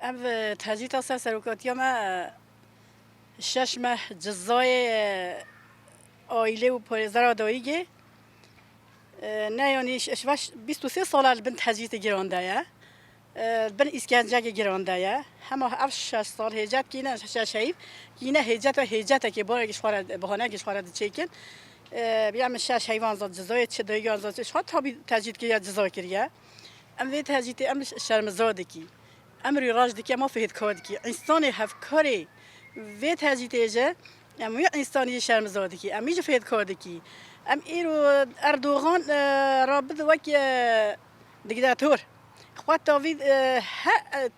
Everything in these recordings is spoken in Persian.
ام تهجیت اصلا سرکاتیا ما شش ماه جزای آیله و پایزر داییگه نه یعنی شش 23 سال بن تهجیت گرانده یا بن اسکنجه گرانده یا همه اف 6 سال هجت کی نه شش هیف کی نه هجت که بار گشوار بهانه گشوار چیکن بیام شش حیوان زاد جزای چه دایگان زاد شات تا تهجیت کی جزای کریه ام وی تهجیت ام شرمزاده کی امری راج دکی ما فهد کاد کی انسان هف کاری وی تهجیت ایجا ام وی انسانی شرمزاده کی ام ایج فهد کاد کی ام ایرو اردوغان رابط وکی دیکتاتور خواهد تاوید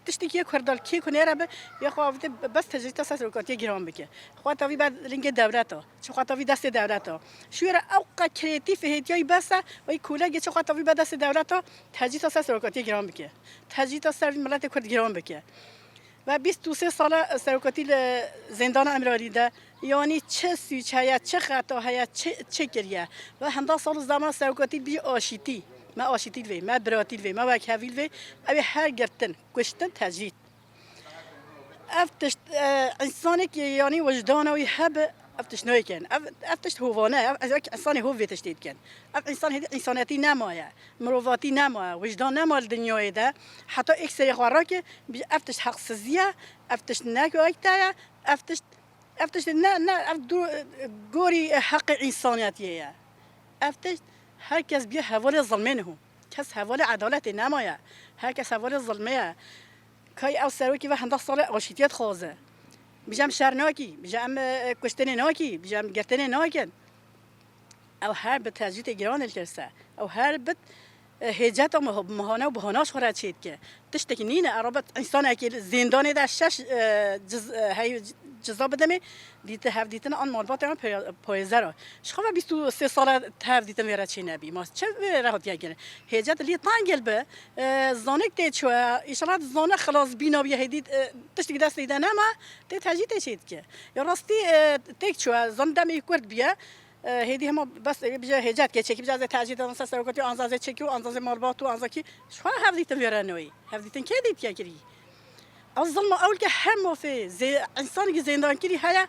تشتکی کردال کی کنه را به یا خواهد بس تجربه اساس روکاتی گرام بکه خواهد تاوید بعد لینک دولتا چه خواهد تاوید دست دولتا شو را اوقا کریتیف هدیای بس وی کولاگی چه خواهد تاوید بعد دست دولتا تجربه اساس روکاتی گرام بکه تجربه اساس ملت کرد گرام بکه و 23 سال سرکاتی زندان امراری ده یعنی چه سوچه چه خطا هیا چه کریه و هنده سال زمان سرکاتی بی آشیتی ما آشیتیل وی ما براتیل وی ما وکهویل وی اوی هر گرتن کشتن تجرید افتش انسانی که یعنی وجدانوی هب افتش نوی کن افتش هوانه انسانی هو ویتش دید کن اف انسان هدی انسانیتی نمایه مروواتی نمایه وجدان نمال دنیای ده حتی اکسری خوارا که افتش حقسزیه افتش نگوی تایه افتش نه گوری حق انسانیتیه افتش هر کس بیا حوال ظلمه نه کس حوال عدالت نمایه هر کس حوال ظلمه کای او سروکی و هنده سال آشتیت خوازه بیجام شر ناکی بیجام کشتن ناکی بیجام گرتن ناکن او هر به تجدید گران الکرسه او هر به هجت و مهانه و بهاناش خورد شید که تشتکی نینه عربت انسان اکی زندانی در شش جزا بدمه دیت هف دیتن آن مالبات آن پایزه شخواه 23 سال هف دیتن ویرد چی نبی ما چه راحت یکن هجت لی تانگل به زانک تیت شو ایشالات زانه خلاص بینا بیه هدید تشتی دست دیدن اما تی تجدید شید که یا راستی تیک شو زان دمی کرد بیه هدی هم بس بیجا هجت که چکی بیجا از تجدید آن سرکاتی آنزاز چکی و آنزاز مالبات و آنزا کی شخواه هف دیتن ویرد نوی هف دیتن که دید که کری از ظلم اول که هم فی انسانی که زندان کری هیا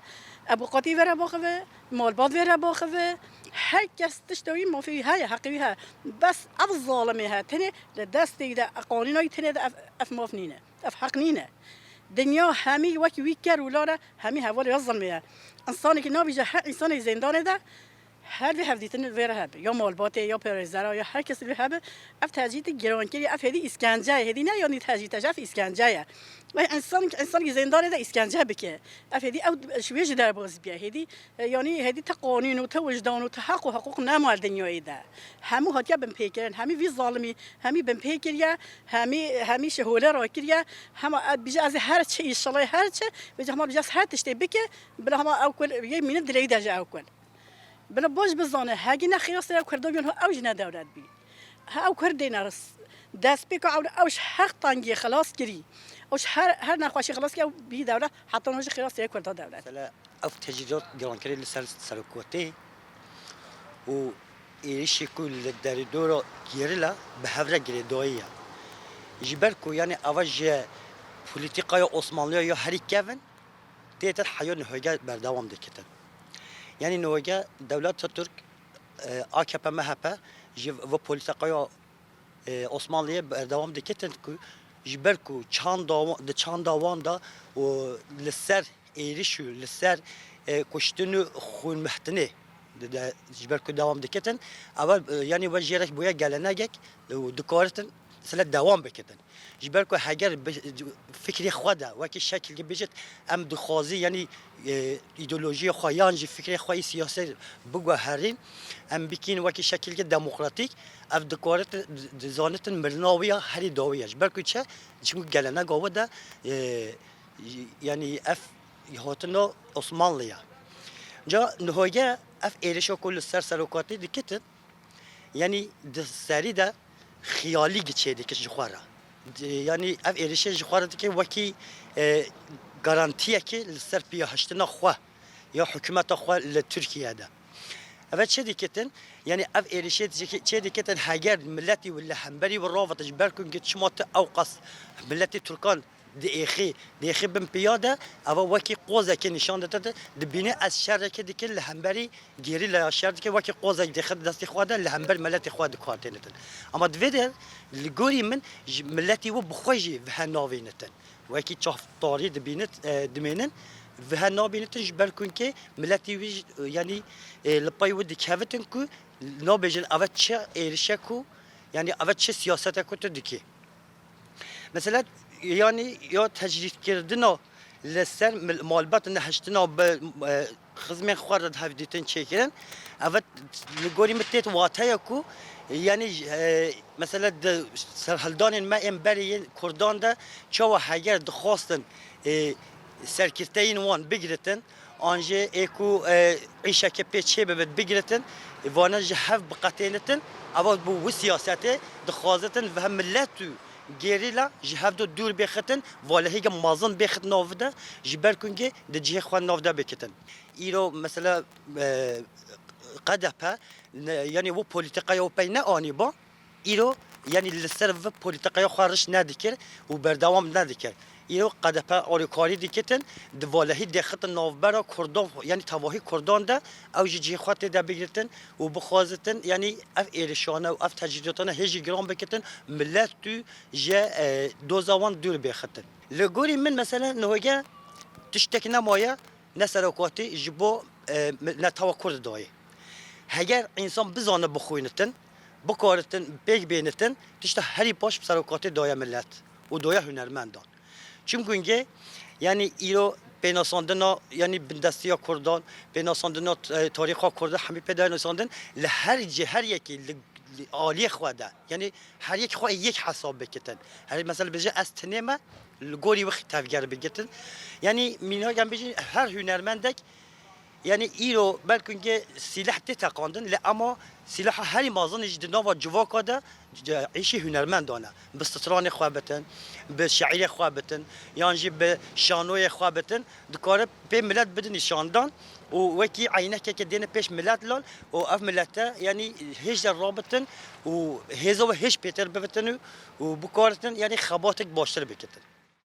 ابو قاطی ورا باخوه مالبات ورا باخوه هر کس تشتوی مافی هیا حقی ها بس اف ظالمه ها تنه دست دیده قانونای تنه اف ماف نینه اف حق نینه دنیا همی وکی ویکر ولاره همی حوالی ظلمه انسانی که نابیجه هر انسانی زندان ده هر وی هفدیتن ویره هب یا مالباته یا پرزرا یا هر کسی وی هب اف تجدید گرانکری اف هدی اسکنجه هدی نه یعنی تجدیدش اف اسکنجه و انسان که زندان ده اسکنجه بکه اف هدی او شویج در باز بیا هدی یعنی هدی تا قانون و تا وجدان و تا حق و حقوق نمال دنیای ده همو هاتیا بن پیکرن همی وی ظالمی همی بن پیکریا همی شهوله را کریا هم بیج از هر چه ان شاء الله هر چه بیج هم بیج هر تشتی بکه بلا هم او کل یه مین دلی ده او کل بلا باش بزانه هاگی نخیار سر کرده بیان ها اوج ندارد بی ها کرده نرس دست بکو اوش حق تانگی خلاص کری اوش هر نخواشی خلاص که بی دولت حتی نوش خلاص سر کرده دولت مثلا اف تجهیزات گرانکاری لسر سرکوتی و ایش کل در دورا گیرلا به هفره گریداییه جبرکو یعنی اوج پولیتیکای عثمانی یا هری کون تیتر حیات نهایت بردوام دکتن یعنی نوعا دولت ترک AKP MHP و پلیتیکای عثمانی بردوام دکتن که جبرکو چند داوان دا و لسر ایریشو لسر کشتن خون محتنه جبرکو دوام دکتن اول یعنی وجهش بویا گلنگک و دکارتن سلت دوام بکتن جبرکو هگر فکری خواده وکی شکل که بجت ام دخوازی یعنی ایدئولوژی خواهیان جی فکری خواهی سیاسی بگو هرین ام بکین وکی شکل که دموکراتیک اف دکارت زانتن مرناویا هری داویه جبرکو چه چون گلنگ آوده یعنی اف هاتنا عثمانلیه جا نهایه اف ایرشا کل سرکاتی دکتن یعنی سری ده خیالی گچه دیگه جخواره یعنی اف ایرشه جخواره دیگه وکی گارانتیه که لسر پیاهشتنا خواه یا حکومت خواه لترکیه ده اول چه دیگه یعنی اف ایرشه چه دیگه هاگر ملتی ولا همبری و رافت جبرکن که شما اوقاس ملتی ترکان دیخی بم پیاده اما وکی قوزه که نشان داده دبینه از شر که دیگه لهمبری گیری ل شر که وکی قوزه دیگه دستی خواده لهمبر ملت خود کارتنتن اما دویده لگوری من ملتی و بخوجی و هناوینتن وکی چاف طاری دبینت دمینن و هنابینتن جبر کن که ملتی ویج یعنی لپای ودی کهوتن کو نابجن اول چه ایرشه کو yani evet çe siyasete kötü diki. Mesela yani ya tecrit kirdina leser malbat neheştina be xizmen xwarad havditin çekiren evet ligori mittet wataya ku yani mesela de serhaldanın ma emberiyin Kurdan da çava hager dixwastin serkirteyin wan bigritin anje eku işake peçe bebet bigritin vana jhav bqatenetin اول بو سیاسته دخوازتن و هم ملتو گریلا جهاد دور بختن ولی هیچ مازن بخت نافده جبر کنگه دجیه خوان نافده بکتن ایرو مثلا قدپه یعنی و پولیتیکای و پی نه آنی با ایرو یعنی لسر و پولیتیکای خارج ندیکر و بردوام ندیکر ایرو قدپه آریکاری دیکتن دوالهی دخت نافبرا کردان یعنی تواهی کردان ده او جی خاط ده بگیرتن و بخوازتن یعنی اف ایرشانه و اف تجربتانه هیچ گرام بکتن ملت تو جه دوزاوان دور بختن لگوری من مثلا نهوگه تشتک نمایه نسرکاتی جبو نتوا کرد دایه اگر انسان بزانه بخوینتن بکارتن بیگ بینتن تشت هری باش بسرکاتی دایه ملت و دایه هنرمندان çünkü yani İro penasandına yani bindestiya Kurdan penasandına tariha Kurdan hemi pedanasandın le her yeki Ali xwada yani her yek xwa yek hesap beketen her mesela bize astenema gori vaqt tavger begetin yani minagam bize her hünermendek yani İro belki silah te takandın le ama silah her mazın cidna ve civakada عيشي هنرمندانه باستطران خوابتن بالشعير خوابتن يعني بشانوي خوابتن دكاره به ملت بدن نشاندان ووكي عينك كدينا بيش ملت لال واف ملته يعني هيج رابطن وهيزو هيج بيتر بفتن وبكارتن يعني خباتك باشتر بكتن